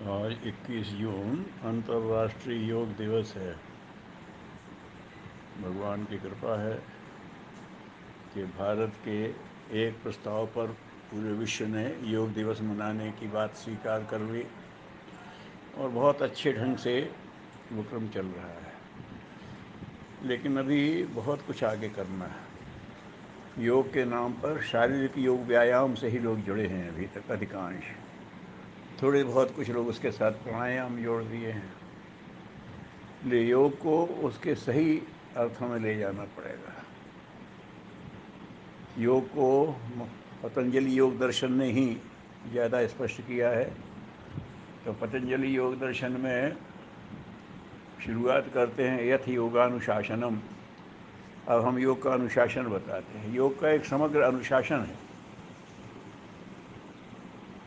आज 21 जून अंतर्राष्ट्रीय योग दिवस है। भगवान की कृपा है कि भारत के एक प्रस्ताव पर पूरे विश्व ने योग दिवस मनाने की बात स्वीकार कर ली और बहुत अच्छे ढंग से वो क्रम चल रहा है। लेकिन अभी बहुत कुछ आगे करना है। योग के नाम पर शारीरिक योग व्यायाम से ही लोग जुड़े हैं अभी तक अधिकांश। थोड़े बहुत कुछ लोग उसके साथ प्राणायाम जोड़ दिए हैं। इसलिए योग को उसके सही अर्थों में ले जाना पड़ेगा। योग को पतंजलि योग दर्शन ने ही ज़्यादा स्पष्ट किया है। तो पतंजलि योग दर्शन में शुरुआत करते हैं यथ योगानुशासनम। अब हम योग का अनुशासन बताते हैं। योग का एक समग्र अनुशासन है।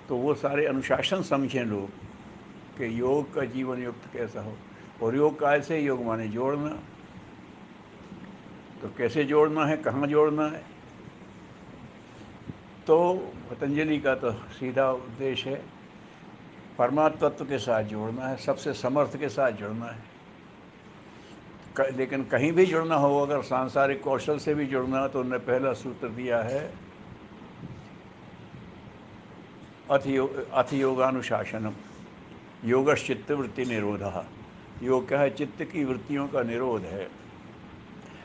तो वो सारे अनुशासन समझें लोग कि योग का जीवन युक्त कैसा हो। और योग का ऐसे योग माने जोड़ना। तो कैसे जोड़ना है, कहाँ जोड़ना है? तो पतंजलि का तो सीधा उद्देश्य है परमात्म तत्व के साथ जोड़ना है, सबसे समर्थ के साथ जुड़ना है। लेकिन कहीं भी जुड़ना हो, अगर सांसारिक कौशल से भी जुड़ना, तो उन्होंने पहला सूत्र दिया है अथ योगानुशासनम योगश्चित्त वृत्ति निरोधः। योग क्या है? चित्त की वृत्तियों का निरोध है।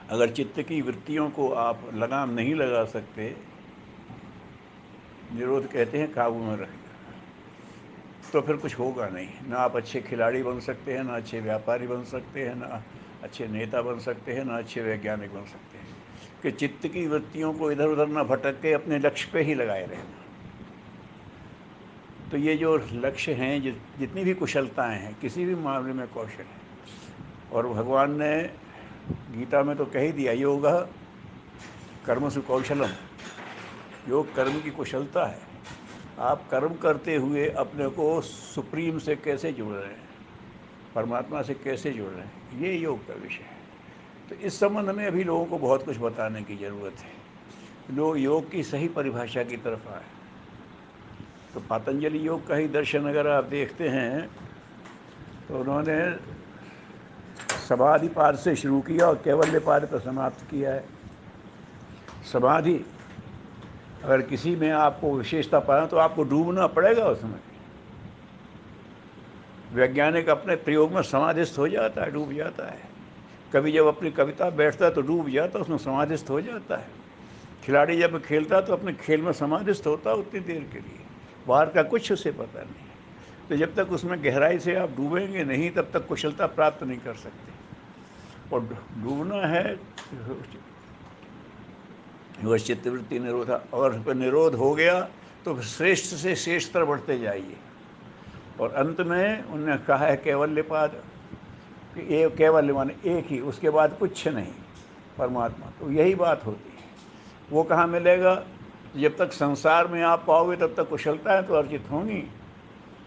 अगर चित्त की वृत्तियों को आप लगाम नहीं लगा सकते, निरोध कहते हैं काबू में रखना, तो फिर कुछ होगा नहीं। ना आप अच्छे खिलाड़ी बन सकते हैं, ना अच्छे व्यापारी बन सकते हैं, ना अच्छे नेता बन सकते हैं, ना अच्छे वैज्ञानिक बन सकते हैं। कि चित्त की वृत्तियों को इधर उधर ना भटक के अपने लक्ष्य पे ही लगाए रहना। तो ये जो लक्ष्य हैं, जितनी भी कुशलताएं हैं, किसी भी मामले में कौशल है। और भगवान ने गीता में तो कह ही दिया, योग कर्मसु कौशलम। योग कर्म की कुशलता है। आप कर्म करते हुए अपने को सुप्रीम से कैसे जोड़ रहे हैं, परमात्मा से कैसे जुड़ रहे हैं, ये योग का विषय है। तो इस संबंध में अभी लोगों को बहुत कुछ बताने की ज़रूरत है। लोग योग की सही परिभाषा की तरफ आए। तो पतंजलि योग का ही दर्शन अगर आप देखते हैं, तो उन्होंने समाधिपाद से शुरू किया और कैवल्यपाद पर समाप्त किया है। समाधि अगर किसी में आपको विशेषता पाए, तो आपको डूबना पड़ेगा उसमें। वैज्ञानिक अपने प्रयोग में समाधिस्थ हो जाता है, डूब जाता है। कभी जब अपनी कविता बैठता है तो डूब जाता है, उसमें समाधिस्थ हो जाता है। खिलाड़ी जब खेलता तो अपने खेल में समाधिस्थ होता है उतनी देर के लिए, बाहर का कुछ उसे पता नहीं। तो जब तक उसमें गहराई से आप डूबेंगे नहीं, तब तक कुशलता प्राप्त नहीं कर सकते। और डूबना है वह चित्तवृत्ति निरोध। और निरोध हो गया तो श्रेष्ठ से श्रेष्ठ तरफ बढ़ते जाइए। और अंत में उन्होंने कहा है कैवल्यपाद, कि ये केवल माने एक ही, उसके बाद कुछ नहीं, परमात्मा। तो यही बात होती है। वो कहाँ मिलेगा? जब तक संसार में आप पाओगे तब तक कुशलताएं तो अर्जित होंगी,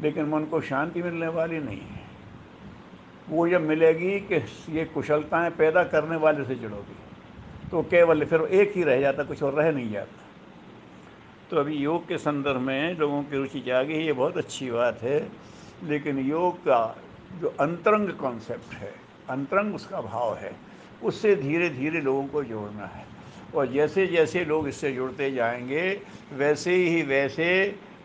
लेकिन मन को शांति मिलने वाली नहीं है। वो जब मिलेगी कि ये कुशलताएं पैदा करने वाले से जुड़ोगी, तो केवल फिर एक ही रह जाता, कुछ और रह नहीं जाता। तो अभी योग के संदर्भ में लोगों की रुचि जागी, ये बहुत अच्छी बात है। लेकिन योग का जो अंतरंग कॉन्सेप्ट है, अंतरंग उसका भाव है, उससे धीरे धीरे लोगों को जोड़ना है। और जैसे जैसे लोग इससे जुड़ते जाएंगे, वैसे ही वैसे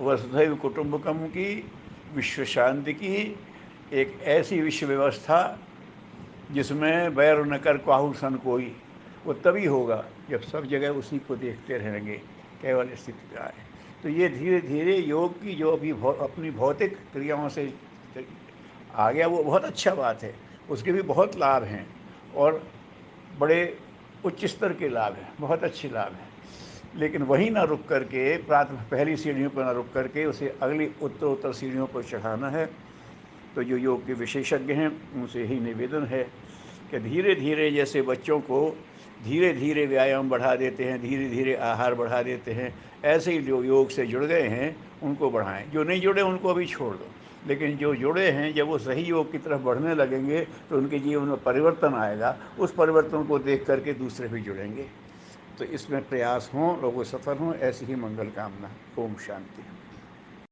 वसुधैव कुटुंबकम की, विश्व शांति की एक ऐसी विश्व व्यवस्था जिसमें वैर न कर काहू सन कोई, वो तभी होगा जब सब जगह उसी को देखते रहेंगे, केवल स्थिति आए। तो ये धीरे धीरे योग की जो अभी अपनी भौतिक क्रियाओं से आ गया, वो बहुत अच्छा बात है। उसके भी बहुत लाभ हैं और बड़े उच्च स्तर के लाभ हैं, बहुत अच्छे लाभ हैं। लेकिन वहीं ना रुक करके, पहली सीढ़ियों पर ना रुक करके उसे अगली उत्तर सीढ़ियों पर चढ़ाना है। तो जो योग के विशेषज्ञ हैं, उनसे यही निवेदन है कि धीरे धीरे, जैसे बच्चों को धीरे धीरे व्यायाम बढ़ा देते हैं, धीरे धीरे आहार बढ़ा देते हैं, ऐसे ही जो योग से जुड़ गए हैं उनको बढ़ाएं। जो नहीं जुड़े उनको अभी छोड़ दो। लेकिन जो जुड़े हैं, जब वो सही योग की तरफ बढ़ने लगेंगे तो उनके जीवन में परिवर्तन आएगा। उस परिवर्तन को देख करके दूसरे भी जुड़ेंगे। तो इसमें प्रयास हों, लोगों सफल हों, ऐसी ही मंगल कामना। ओम शांति।